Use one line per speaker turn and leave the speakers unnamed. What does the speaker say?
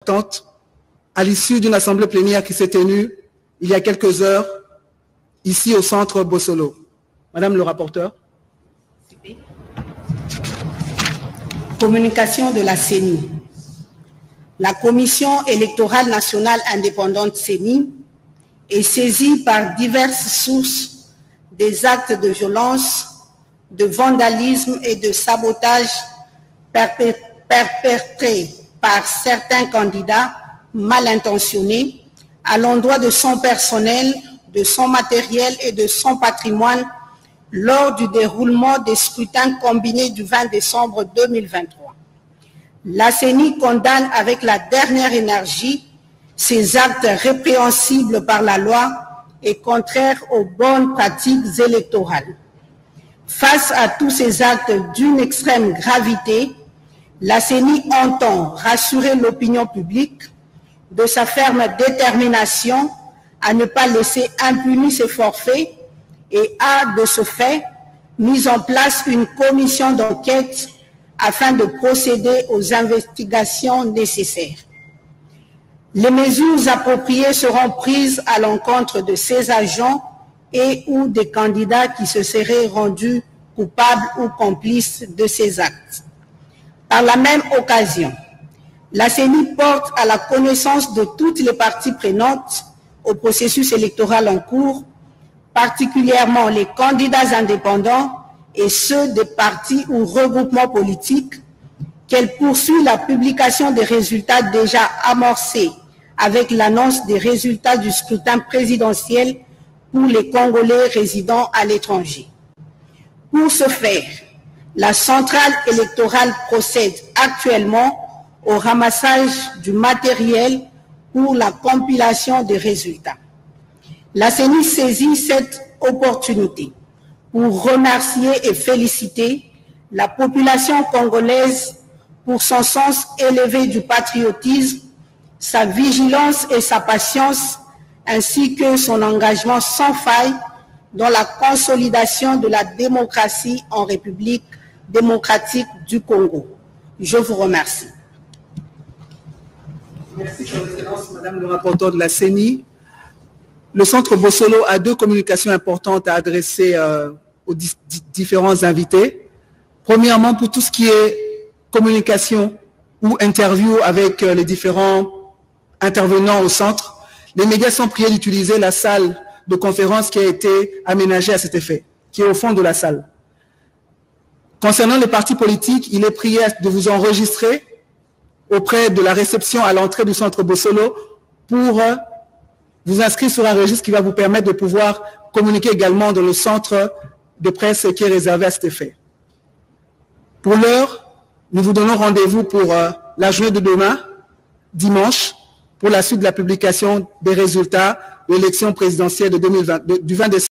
importante à l'issue d'une assemblée plénière qui s'est tenue il y a quelques heures ici au centre Bossolo. Madame le rapporteur.
Communication de la CENI. La Commission électorale nationale indépendante CENI est saisie par diverses sources des actes de violence, de vandalisme et de sabotage perpétrés par certains candidats mal intentionnés à l'endroit de son personnel, de son matériel et de son patrimoine lors du déroulement des scrutins combinés du 20 décembre 2023. La CENI condamne avec la dernière énergie ces actes répréhensibles par la loi et contraires aux bonnes pratiques électorales. Face à tous ces actes d'une extrême gravité, la CENI entend rassurer l'opinion publique de sa ferme détermination à ne pas laisser impunis ces forfaits et a, de ce fait, mis en place une commission d'enquête afin de procéder aux investigations nécessaires. Les mesures appropriées seront prises à l'encontre de ces agents et ou des candidats qui se seraient rendus coupables ou complices de ces actes. Par la même occasion, la CENI porte à la connaissance de toutes les parties prenantes au processus électoral en cours, particulièrement les candidats indépendants et ceux des partis ou regroupements politiques, qu'elle poursuit la publication des résultats déjà amorcés avec l'annonce des résultats du scrutin présidentiel pour les Congolais résidant à l'étranger. Pour ce faire, la centrale électorale procède actuellement au ramassage du matériel pour la compilation des résultats. La CENI saisit cette opportunité pour remercier et féliciter la population congolaise pour son sens élevé du patriotisme, sa vigilance et sa patience, ainsi que son engagement sans faille dans la consolidation de la démocratie en République démocratique du Congo. Je vous remercie.
Merci, Son Excellence, Madame le rapporteur de la CENI. Le centre Bossolo a deux communications importantes à adresser aux différents invités. Premièrement, pour tout ce qui est communication ou interview avec les différents intervenants au centre, les médias sont priés d'utiliser la salle de conférence qui a été aménagée à cet effet, qui est au fond de la salle. Concernant les partis politiques, il est prié de vous enregistrer auprès de la réception à l'entrée du centre Bossolo pour vous inscrire sur un registre qui va vous permettre de pouvoir communiquer également dans le centre de presse qui est réservé à cet effet. Pour l'heure, nous vous donnons rendez-vous pour la journée de demain, dimanche, pour la suite de la publication des résultats de l'élection présidentielle de 2020, du 20 décembre.